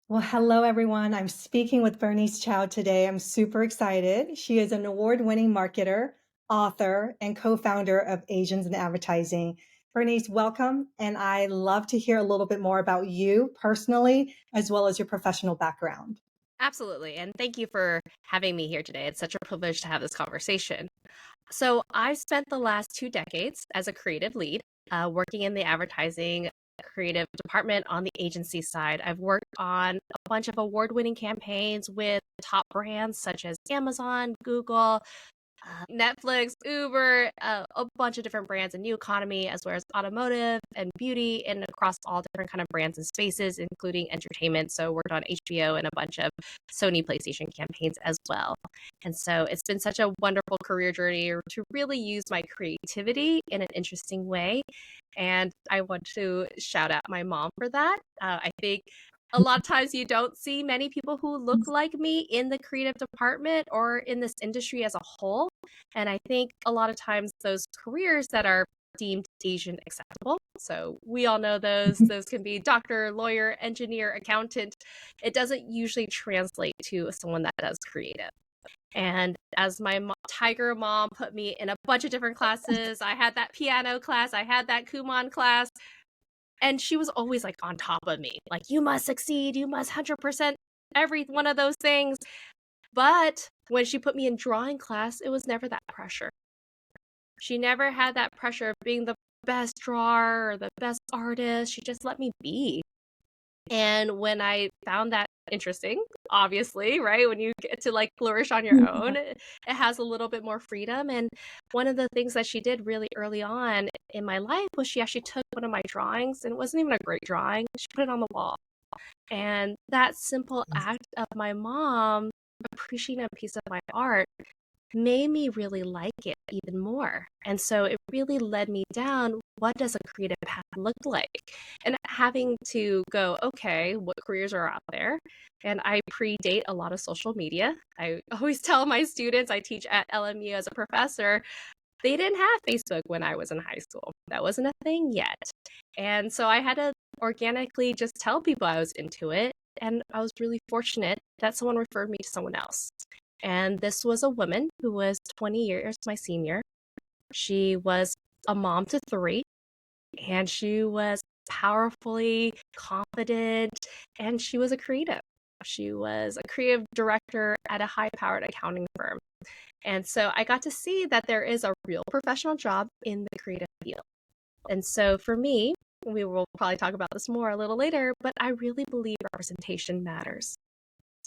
Well, hello, everyone. I'm speaking with Bernice Chow today. I'm super excited. She is an award-winning marketer, author, and co-founder of Asians in Advertising. Bernice, welcome. And I love to hear a little bit more about you personally, as well as your professional background. Absolutely. And thank you for having me here today. It's such a privilege to have this conversation. So, I've spent the last 2 decades as a creative lead, working in the advertising creative department on the agency side. I've worked on a bunch of award winning campaigns with top brands such as Amazon, Google, Netflix, Uber, a bunch of different brands in new economy, as well as automotive and beauty, and across all different kind of brands and spaces, including entertainment. So worked on HBO and a bunch of Sony PlayStation campaigns as well. And so it's been such a wonderful career journey to really use my creativity in an interesting way. And I want to shout out my mom for that. I think a lot of times you don't see many people who look like me in the creative department or in this industry as a whole. And I think a lot of times those careers that are deemed Asian acceptable. So we all know those. Those can be doctor, lawyer, engineer, accountant. It doesn't usually translate to someone that does creative. And as my tiger mom put me in a bunch of different classes, I had that piano class, I had that Kumon class, and she was always like on top of me, like, you must succeed, you must 100% every one of those things. But when she put me in drawing class, it was never that pressure. She never had that pressure of being the best drawer or the best artist. She just let me be. And when I found that interesting, obviously, right? When you get to like flourish on your own, it has a little bit more freedom. And one of the things that she did really early on in my life was she actually took one of my drawings, and it wasn't even a great drawing. She put it on the wall. And that simple act of my mom appreciating a piece of my art made me really like it even more. And so it really led me down, what does a creative path look like? And having to go, okay, what careers are out there? And I predate a lot of social media. I always tell my students, I teach at LMU as a professor, they didn't have Facebook when I was in high school. That wasn't a thing yet. And so I had to organically just tell people I was into it. And I was really fortunate that someone referred me to someone else. And this was a woman who was 20 years my senior. She was a mom to three, and she was powerfully confident, and she was a creative. She was a creative director at a high powered accounting firm. And so I got to see that there is a real professional job in the creative field. And so for me, we will probably talk about this more a little later, but I really believe representation matters,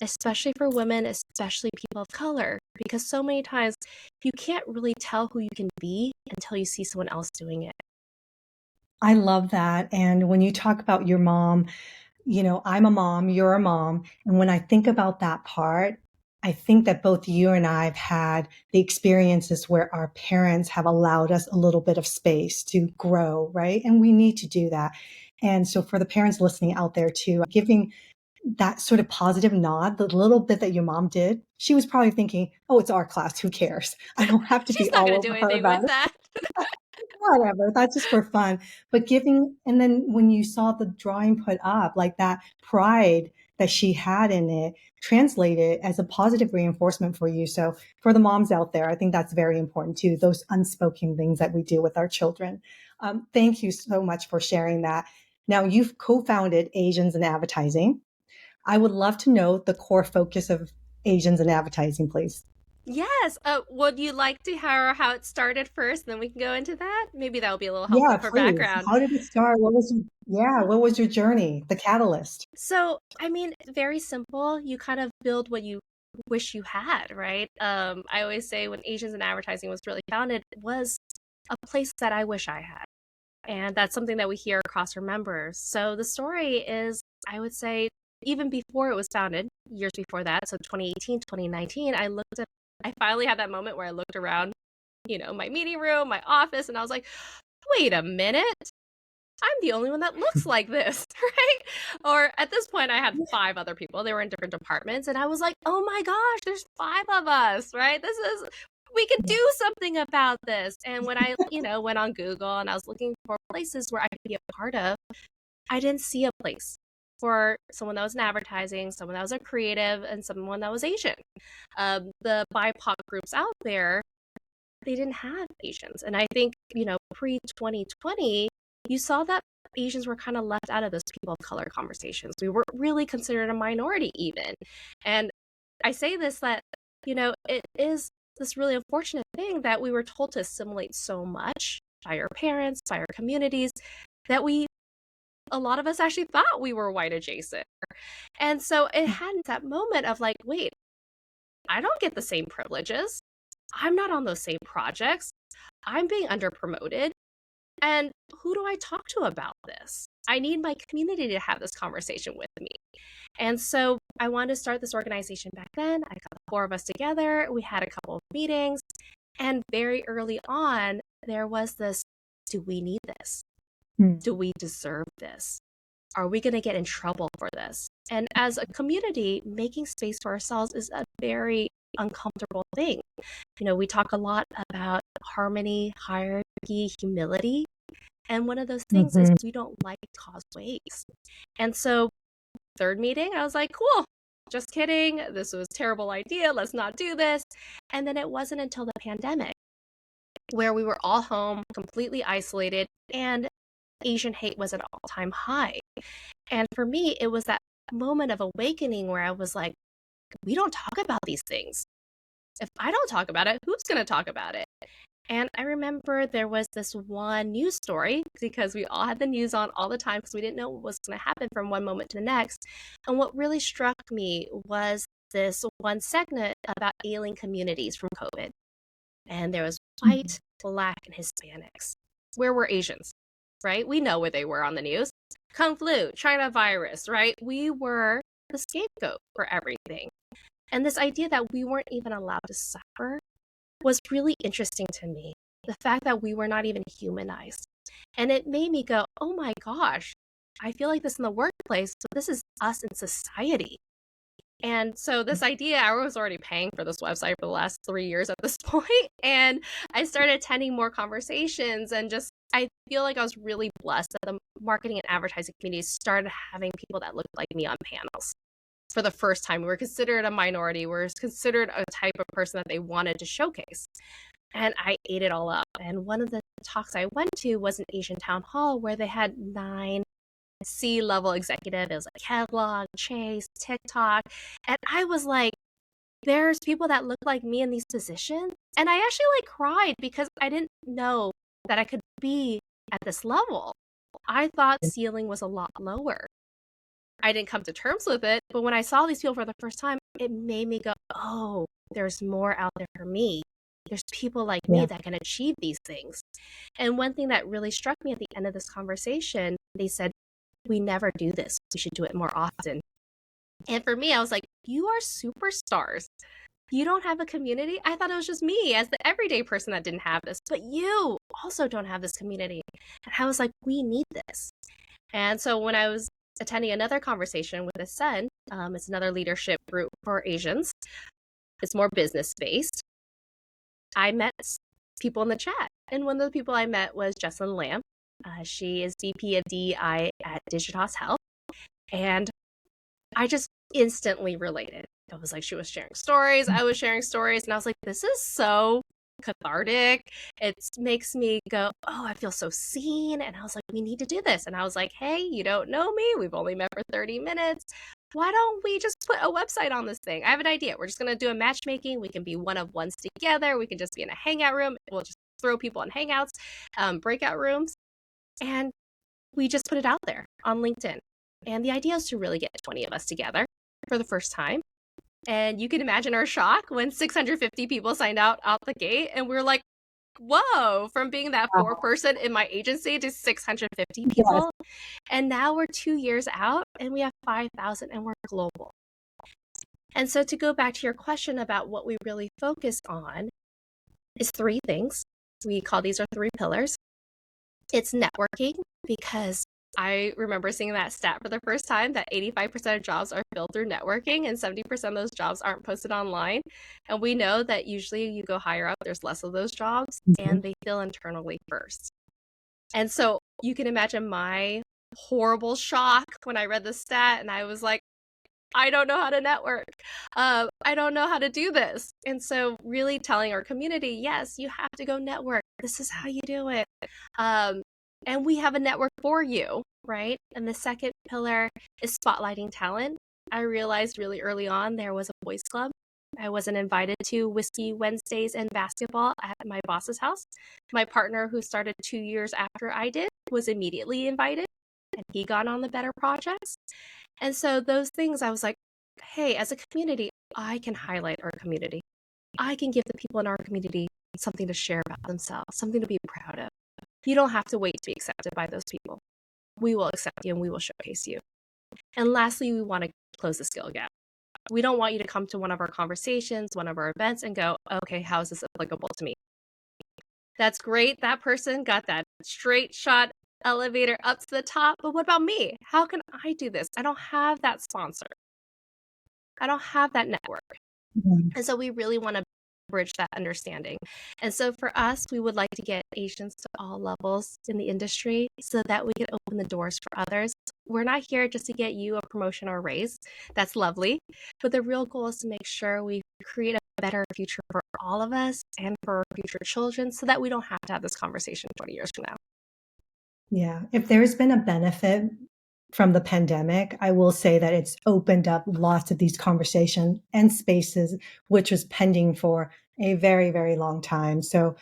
especially for women, especially people of color, because so many times you can't really tell who you can be until you see someone else doing it. I love that. And when you talk about your mom, I'm a mom, you're a mom. And when I think about that part, I think that both you and I have had the experiences where our parents have allowed us a little bit of space to grow, right? And we need to do that. And so for the parents listening out there too, giving that sort of positive nod, the little bit that your mom did, she was probably thinking, oh, it's our class. Who cares? I don't have to She's be not all going to do over her anything about with it. that. Whatever. That's just for fun. But giving, and then when you saw the drawing put up, like that pride that she had in it, translated as a positive reinforcement for you. So for the moms out there, I think that's very important too, those unspoken things that we do with our children. Thank you so much for sharing that. Now, you've co founded Asians in Advertising. I would love to know the core focus of Asians in Advertising, please. Yes. Would you like to hear how it started first? Then we can go into that. Maybe that will be a little helpful Yeah, for please. background. How did it start? What was your journey? The catalyst? So, I mean, very simple. You kind of build what you wish you had, right? I always say when Asians in Advertising was really founded, it was a place that I wish I had. And that's something that we hear across our members. So the story is, I would say, even before it was founded, years before that, so 2018, 2019, I finally had that moment where I looked around, my meeting room, my office, and I was like, wait a minute. I'm the only one that looks like this, right? Or at this point, I had 5 other people. They were in different departments. And I was like, oh my gosh, there's 5 of us, right? We could do something about this. And when I, went on Google and I was looking for places where I could be a part of, I didn't see a place. for someone that was in advertising, someone that was a creative, and someone that was Asian. The BIPOC groups out there, they didn't have Asians. And I think, pre 2020, you saw that Asians were kind of left out of those people of color conversations. We weren't really considered a minority even. And I say this that, it is this really unfortunate thing that we were told to assimilate so much by our parents, by our communities, that a lot of us actually thought we were white adjacent. And so it had that moment of like, wait, I don't get the same privileges. I'm not on those same projects. I'm being underpromoted. And who do I talk to about this? I need my community to have this conversation with me. And so I wanted to start this organization back then. I got the four of us together. We had a couple of meetings. And very early on, there was this, do we need this? Do we deserve this? Are we going to get in trouble for this? And as a community, making space for ourselves is a very uncomfortable thing. We talk a lot about harmony, hierarchy, humility. And one of those things is we don't like to cause waves. And so, third meeting, I was like, cool, just kidding. This was a terrible idea. Let's not do this. And then it wasn't until the pandemic where we were all home, completely isolated, and Asian hate was at an all-time high. And for me, it was that moment of awakening where I was like, we don't talk about these things. If I don't talk about it, who's going to talk about it? And I remember there was this one news story because we all had the news on all the time because we didn't know what was going to happen from one moment to the next. And what really struck me was this one segment about ailing communities from COVID. And there was white, Black, and Hispanics. Where were Asians, right? We know where they were on the news. Kung flu, China virus, right? We were the scapegoat for everything. And this idea that we weren't even allowed to suffer was really interesting to me. The fact that we were not even humanized. And it made me go, oh my gosh, I feel like this in the workplace, but this is us in society. And so this idea, I was already paying for this website for the last 3 years at this point. And I started attending more conversations and just, I feel like I was really blessed that the marketing and advertising community started having people that looked like me on panels. For the first time, we were considered a minority. We were considered a type of person that they wanted to showcase. And I ate it all up. And one of the talks I went to was an Asian town hall where they had 9 C-level executives. It was like Kellogg, Chase, TikTok. And I was like, there's people that look like me in these positions. And I actually cried because I didn't know that I could be at this level. I thought ceiling was a lot lower. I didn't come to terms with it, but when I saw these people for the first time, it made me go, oh, there's more out there for me. There's people like me that can achieve these things. And one thing that really struck me at the end of this conversation, they said, we never do this. We should do it more often. And for me, I was like, you are superstars. You don't have a community? I thought it was just me as the everyday person that didn't have this, but you also don't have this community. And I was like, we need this. And so when I was attending another conversation with his son, it's another leadership group for Asians. It's more business-based. I met people in the chat. And one of the people I met was Jessalyn Lamb. She is VP of DEI at Digitas Health. And I just instantly related. It was like she was sharing stories, I was sharing stories, and I was like, this is so cathartic. It makes me go, oh, I feel so seen. And I was like, we need to do this. And I was like, hey, you don't know me. We've only met for 30 minutes. Why don't we just put a website on this thing? I have an idea. We're just going to do a matchmaking. We can be one-of-ones together. We can just be in a hangout room. We'll just throw people in hangouts, breakout rooms. And we just put it out there on LinkedIn. And the idea is to really get 20 of us together for the first time. And you can imagine our shock when 650 people signed out the gate. And we're like, whoa, from being that 4-person in my agency to 650 people. Yes. And now we're 2 years out and we have 5,000 and we're global. And so to go back to your question about what we really focus on is 3 things. We call these our 3 pillars. It's networking, because I remember seeing that stat for the first time that 85% of jobs are filled through networking and 70% of those jobs aren't posted online. And we know that usually you go higher up, there's less of those jobs and they fill internally first. And so you can imagine my horrible shock when I read the stat and I was like, I don't know how to network. I don't know how to do this. And so, really telling our community, yes, you have to go network. This is how you do it. Um, and we have a network for you, right? And the second pillar is spotlighting talent. I realized really early on there was a boys' club. I wasn't invited to Whiskey Wednesdays and basketball at my boss's house. My partner, who started 2 years after I did, was immediately invited, and he got on the better projects. And so those things, I was like, hey, as a community, I can highlight our community. I can give the people in our community something to share about themselves, something to be proud of. You don't have to wait to be accepted by those people. We will accept you and we will showcase you. And lastly, we want to close the skill gap. We don't want you to come to one of our conversations, one of our events, and go, okay, how is this applicable to me? That's great. That person got that straight shot elevator up to the top. But what about me? How can I do this? I don't have that sponsor. I don't have that network. Mhm. And so we really want to bridge that understanding. And so for us, we would like to get Asians to all levels in the industry so that we can open the doors for others. We're not here just to get you a promotion or a raise. That's lovely. But the real goal is to make sure we create a better future for all of us and for our future children so that we don't have to have this conversation 20 years from now. Yeah. If there's been a benefit from the pandemic, I will say that it's opened up lots of these conversation and spaces, which was pending for a very, very long time. So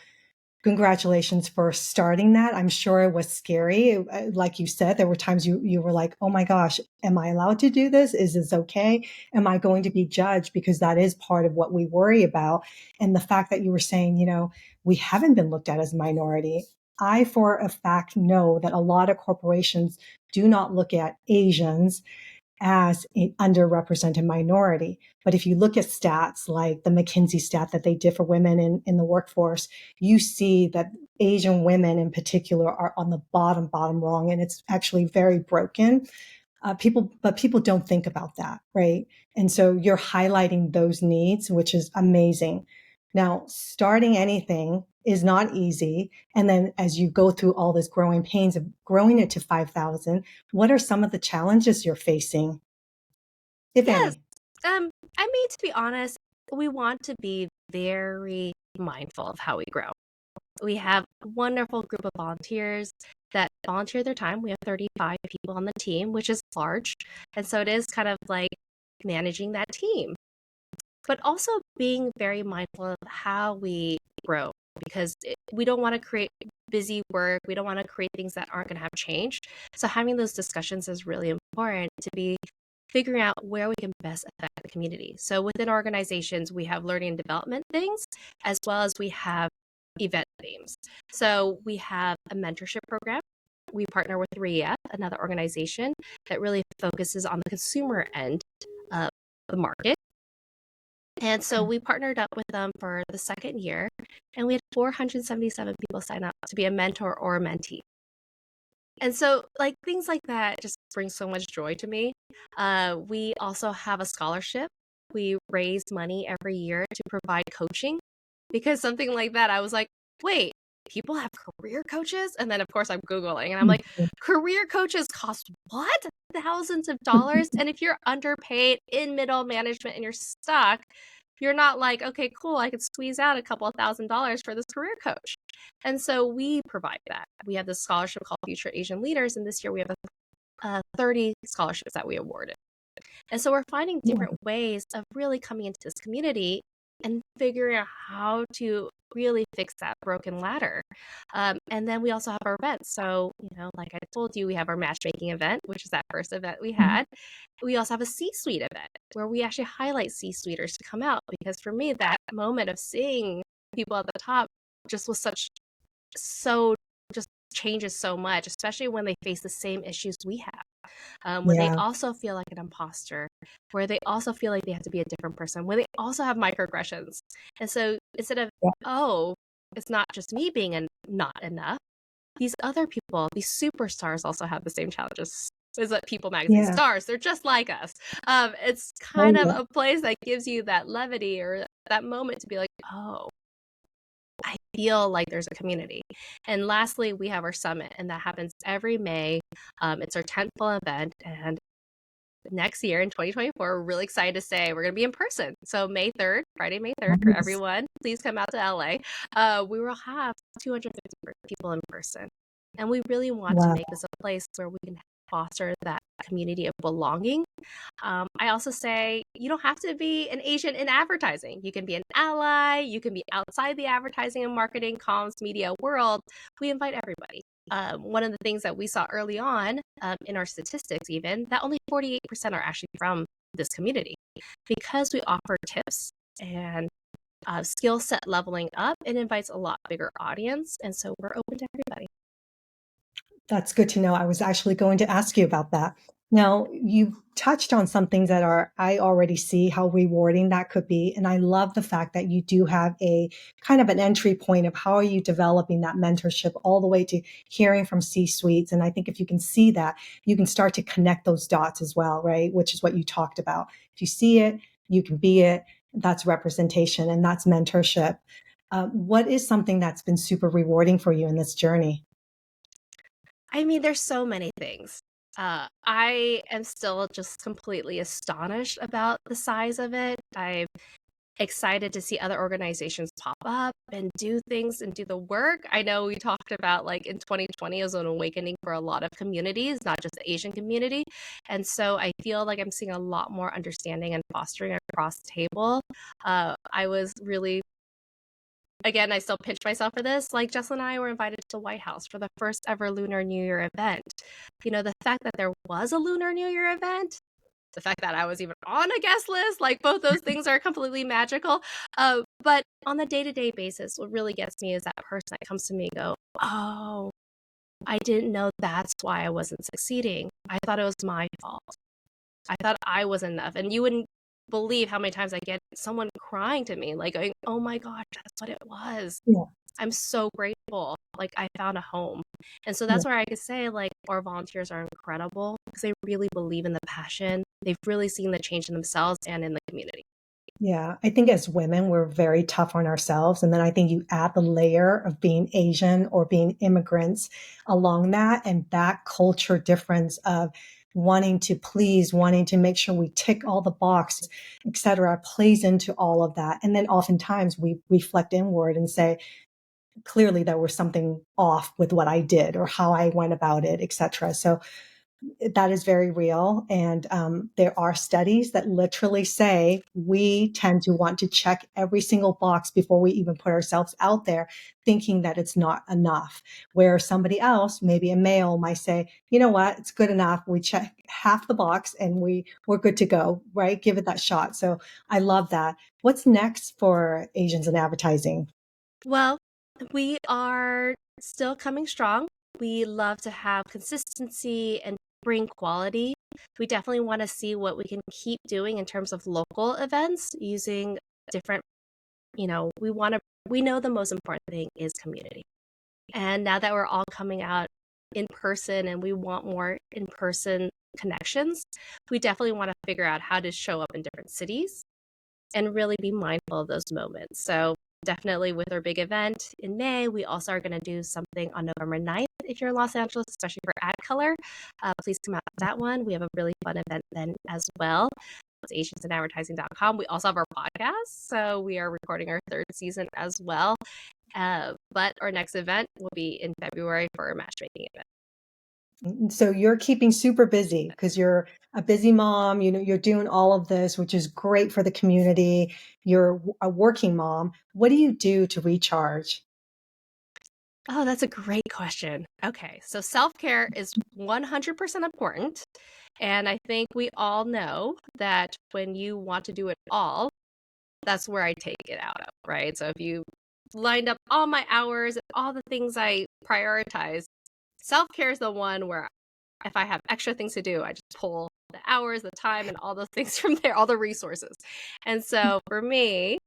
congratulations for starting that. I'm sure it was scary. Like you said, there were times you were like, oh my gosh, am I allowed to do this? Is this okay? Am I going to be judged? Because that is part of what we worry about. And the fact that you were saying, we haven't been looked at as a minority. I, for a fact, know that a lot of corporations do not look at Asians as an underrepresented minority. But if you look at stats like the McKinsey stat that they did for women in the workforce, you see that Asian women in particular are on the bottom rung, and it's actually very broken. But people don't think about that, right? And so you're highlighting those needs, which is amazing. Now, starting anything is not easy. And then as you go through all this growing pains of growing it to 5,000, what are some of the challenges you're facing, if Yes. any? I mean, to be honest, we want to be very mindful of how we grow. We have a wonderful group of volunteers that volunteer their time. We have 35 people on the team, which is large. And so it is kind of like managing that team, but also being very mindful of how we grow because we don't want to create busy work. We don't want to create things that aren't going to have change. So having those discussions is really important to be figuring out where we can best affect the community. So within organizations, we have learning and development things, as well as we have event themes. So we have a mentorship program. We partner with RIA, another organization that really focuses on the consumer end of the market. And so Okay. we partnered up with them for the second year, and we had 477 people sign up to be a mentor or a mentee. And so, like, things like that just bring so much joy to me. We also have a scholarship. We raise money every year to provide coaching because something like that, I was like, wait, people have career coaches? And then, of course, I'm Googling and I'm like, Mhm. career coaches cost what? Thousands of dollars. And if you're underpaid in middle management and you're stuck, you're not like, okay, cool, I could squeeze out a couple of $1,000s for this career coach. And so we provide that. We have this scholarship called Future Asian Leaders, and this year we have 30 scholarships that we awarded. And so we're finding Yeah. different ways of really coming into this community and figuring out how to really fix that broken ladder. And then we also have our events. So, like I told you, we have our matchmaking event, which is that first event we Mhm. had. We also have a C-suite event where we actually highlight C-suiters to come out because for me, that moment of seeing people at the top just was so just changes so much, especially when they face the same issues we have. When they Yeah. also feel like an imposter, where they also feel like they have to be a different person, where they also have microaggressions. And so instead of, Yeah. oh, it's not just me being not enough, these other people, these superstars also have the same challenges. Is that People Magazine Yeah. stars? They're just like us. It's Oh, kind of yeah. a place that gives you that levity or that moment to be like, oh, I feel like there's a community. And lastly, we have our summit, and that happens every May. It's our 10th full event, and next year in 2024, we're really excited to say we're going to be in person. So May 3rd, Friday, May 3rd, for Nice. everyone, please come out to LA. We will have 250 people in person. And we really want to Wow. make this a place where we can foster that community of belonging. I also say you don't have to be an agent in advertising. You can be an ally. You can be outside the advertising and marketing, comms, media world. We invite everybody. One of the things that we saw early on in our statistics, even, that only 48% are actually from this community. Because we offer tips and skill set leveling up, it invites a lot bigger audience. And so we're open to everybody. That's good to know. I was actually going to ask you about that. Now, you've touched on some things that are, I already see how rewarding that could be. And I love the fact that you do have a kind of an entry point of how are you developing that mentorship all the way to hearing from C-suites. And I think if you can see that, you can start to connect those dots as well, right? Which is what you talked about. If you see it, you can be it. That's representation and that's mentorship. What is something that's been super rewarding for you in this journey? I mean, there's so many things. I am still just completely astonished about the size of it. I'm excited to see other organizations pop up and do things and do the work. I know we talked about like in 2020 as an awakening for a lot of communities, not just the Asian community. And so I feel like I'm seeing a lot more understanding and fostering across the table. I was really Again, I still pinch myself for this. Like Jess and I were invited to the White House for the first ever Lunar New Year event. You know, the fact that there was a Lunar New Year event, the fact that I was even on a guest list, like both those things are completely magical. But on the day-to-day basis, what really gets me is that person that comes to me and go, oh, I didn't know that's why I wasn't succeeding. I thought it was my fault. I thought I was enough. And you wouldn't believe how many times I get someone crying to me, like going, oh my gosh, that's what it was. Yeah, I'm so grateful. Like I found a home. And so yeah. that's where I could say like our volunteers are incredible because they really believe in the passion. They've really seen the change in themselves and in the community. Yeah, I think as women, we're very tough on ourselves. And then I think you add the layer of being Asian or being immigrants along that, and that culture difference of wanting to please, wanting to make sure we tick all the boxes, et cetera, plays into all of that. And then oftentimes we reflect inward and say, clearly there was something off with what I did or how I went about it, et cetera. So that is very real. And there are studies that literally say we tend to want to check every single box before we even put ourselves out there, thinking that it's not enough. Where somebody else, maybe a male, might say, you know what, it's good enough. We check half the box and we're good to go, right? Give it that shot. So I love that. What's next for Asians in advertising? Well, we are still coming strong. We love to have consistency and bring quality. We definitely want to see what we can keep doing in terms of local events using different, we know the most important thing is community. And now that we're all coming out in person and we want more in person connections, we definitely want to figure out how to show up in different cities and really be mindful of those moments. So definitely with our big event in May, we also are going to do something on November 9th if you're in Los Angeles, especially for Ad Color. Please come out to that one. We have a really fun event then as well. It's asiansinadvertising.com. We also have our podcast, so we are recording our third season as well. But our next event will be in February for a matchmaking event. So you're keeping super busy because you're a busy mom, you know, you're doing all of this, which is great for the community. You're a working mom. What do you do to recharge? Oh, that's a great question. Okay, so self care is 100% important. And I think we all know that when you want to do it all, that's where I take it out of, right? So if you lined up all my hours, all the things I prioritize, self care is the one where if I have extra things to do, I just pull the hours, the time, and all those things from there, all the resources. And so for me,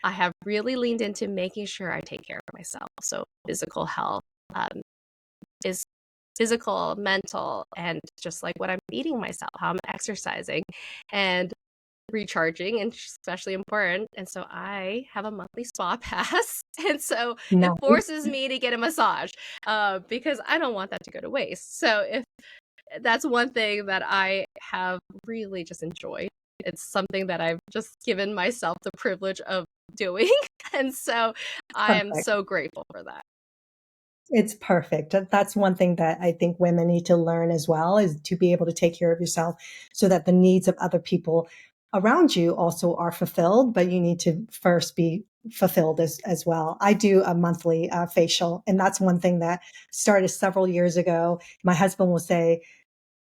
I have really leaned into making sure I take care of myself. So physical health um, is physical, mental, and just like what I'm feeding myself, how I'm exercising. And recharging and especially important. And so I have a monthly spa pass. And so it Nice. forces me to get a massage because I don't want that to go to waste. So if that's one thing that I have really just enjoyed. It's something that I've just given myself the privilege of doing. And so I am Perfect. so grateful for that. It's perfect. That's one thing that I think women need to learn as well, is to be able to take care of yourself so that the needs of other people around you also are fulfilled, but you need to first be fulfilled as well. I do a monthly facial, and that's one thing that started several years ago. My husband will say,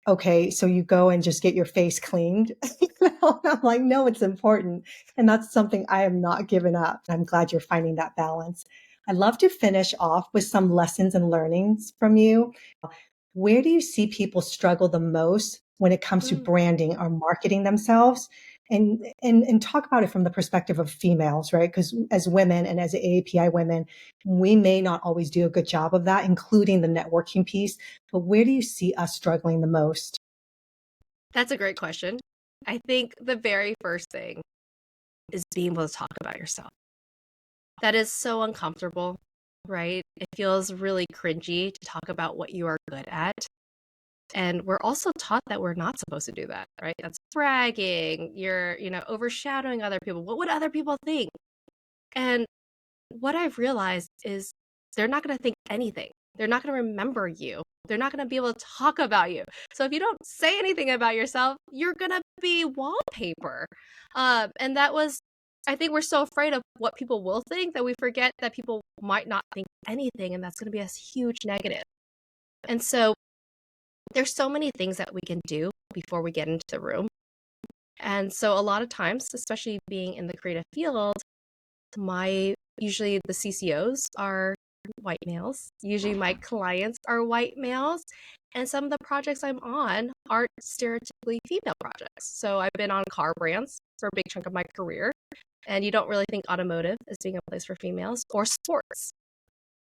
okay, so you go and just get your face cleaned. I'm like, no, it's important. And that's something I have not given up. I'm glad you're finding that balance. I'd love to finish off with some lessons and learnings from you. Where do you see people struggle the most when it comes to Mm. branding or marketing themselves? And talk about it from the perspective of females, right? Because as women and as AAPI women, we may not always do a good job of that, including the networking piece. But where do you see us struggling the most? That's a great question. I think the very first thing is being able to talk about yourself. That is so uncomfortable, right? It feels really cringy to talk about what you are good at. And we're also taught that we're not supposed to do that, right? That's bragging. You're, overshadowing other people. What would other people think? And what I've realized is they're not going to think anything. They're not going to remember you. They're not going to be able to talk about you. So if you don't say anything about yourself, you're going to be wallpaper. And that was, I think we're so afraid of what people will think that we forget that people might not think anything. And that's going to be a huge negative. And so there's so many things that we can do before we get into the room. And so a lot of times, especially being in the creative field, usually the CCOs are white males. Usually my clients are white males. And some of the projects I'm on aren't stereotypically female projects. So I've been on car brands for a big chunk of my career. And you don't really think automotive as being a place for females or sports.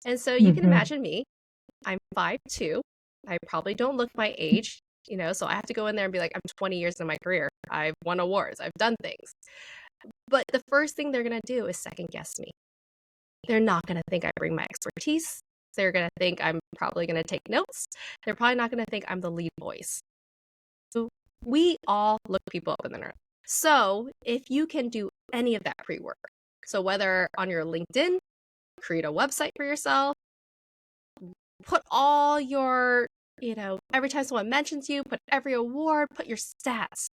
And so you can Hmm. imagine me. I'm 5'2". I probably don't look my age, so I have to go in there and be like, I'm 20 years in my career. I've won awards. I've done things. But the first thing they're going to do is second guess me. They're not going to think I bring my expertise. They're going to think I'm probably going to take notes. They're probably not going to think I'm the lead voice. So we all look people up in the room. So if you can do any of that pre-work, so whether on your LinkedIn, create a website for yourself, put all your, every time someone mentions you, put every award, put your stats.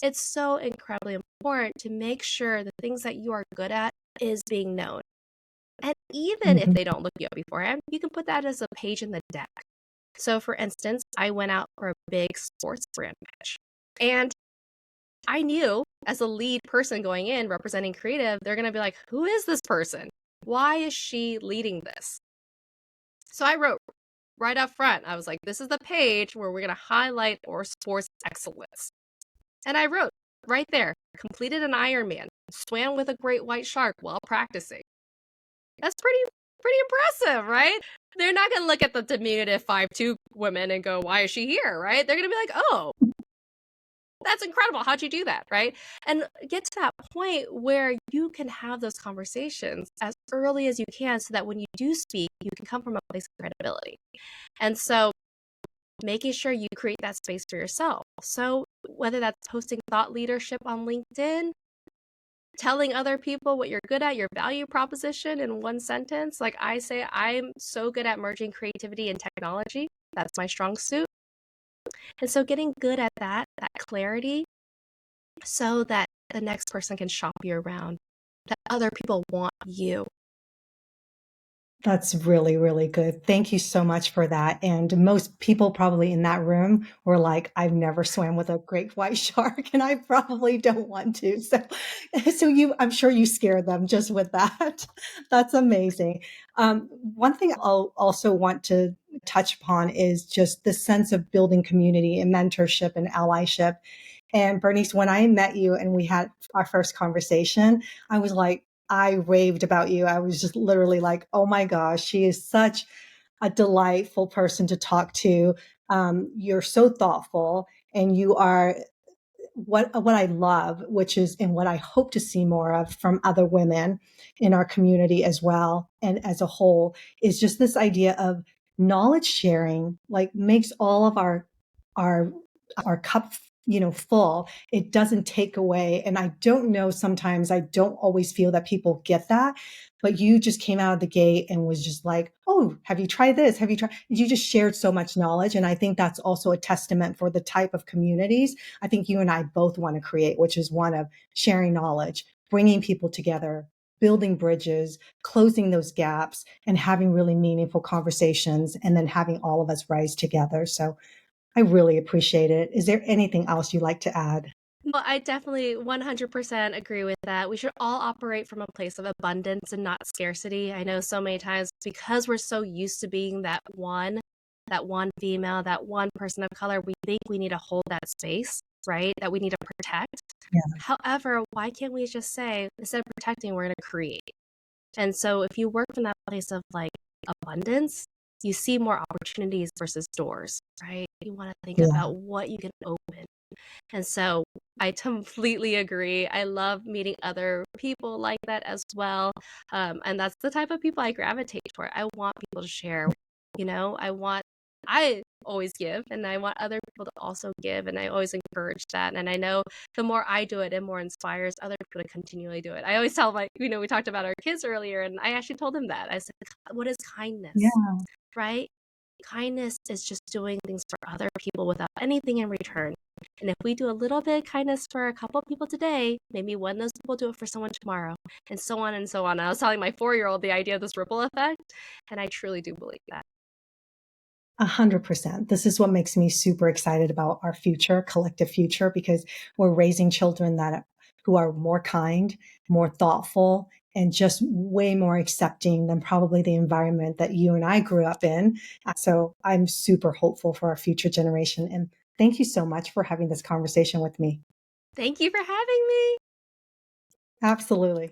It's so incredibly important to make sure the things that you are good at is being known. And even if Hmm. they don't look you up beforehand, you can put that as a page in the deck. So for instance, I went out for a big sports brand pitch. And I knew as a lead person going in representing creative, they're going to be like, who is this person? Why is she leading this? So I wrote right up front, I was like, this is the page where we're going to highlight our sports excellence. And I wrote right there, completed an Ironman, swam with a great white shark while practicing. That's pretty impressive, right? They're not going to look at the diminutive 5'2" women and go, why is she here, right? They're going to be like, oh, that's incredible. How'd you do that, right? And get to that point where you can have those conversations as early as you can so that when you do speak, you can come from a place of credibility. And so making sure you create that space for yourself. So whether that's posting thought leadership on LinkedIn, telling other people what you're good at, your value proposition in one sentence. Like I say, I'm so good at merging creativity and technology. That's my strong suit. And so getting good at that clarity, so that the next person can shop you around, that other people want you. That's really, really good. Thank you so much for that. And most people probably in that room were like, I've never swam with a great white shark and I probably don't want to. I'm sure you scared them just with that. That's amazing. One thing I'll also want to touch upon is just the sense of building community and mentorship and allyship. And Bernice, when I met you and we had our first conversation, I was like, I raved about you. I was just literally like, oh my gosh, she is such a delightful person to talk to. You're so thoughtful and you are what I love, which is, and what I hope to see more of from other women in our community as well, and as a whole, is just this idea of knowledge sharing, like makes all of our our cup, full. It doesn't take away. And I don't know, sometimes I don't always feel that people get that, but you just came out of the gate and was just like, oh, have you tried this? Have you tried? You just shared so much knowledge. And I think that's also a testament for the type of communities I think you and I both want to create, which is one of sharing knowledge, bringing people together, building bridges, closing those gaps, and having really meaningful conversations, and then having all of us rise together. So I really appreciate it. Is there anything else you'd like to add? Well, I definitely 100% agree with that. We should all operate from a place of abundance and not scarcity. I know so many times because we're so used to being that one female, that one person of color, we think we need to hold that space, right? That we need to protect. Yeah. However, why can't we just say, instead of protecting, we're going to create? And so if you work from that place of like abundance, you see more opportunities versus doors, right? You want to think Yeah. about what you can open. And so I completely agree. I love meeting other people like that as well. And that's the type of people I gravitate toward. I want people to share, I always give and I want other people to also give. And I always encourage that. And I know the more I do it, it more inspires other people to continually do it. I always tell we talked about our kids earlier, and I actually told them that. I said, what is kindness, Yeah. right? Kindness is just doing things for other people without anything in return. And if we do a little bit of kindness for a couple of people today, maybe one of those people do it for someone tomorrow, and so on and so on. I was telling my 4-year-old the idea of this ripple effect, and I truly do believe that. 100%. This is what makes me super excited about our future, collective future, because we're raising children that who are more kind, more thoughtful, and just way more accepting than probably the environment that you and I grew up in. So I'm super hopeful for our future generation. And thank you so much for having this conversation with me. Thank you for having me. Absolutely.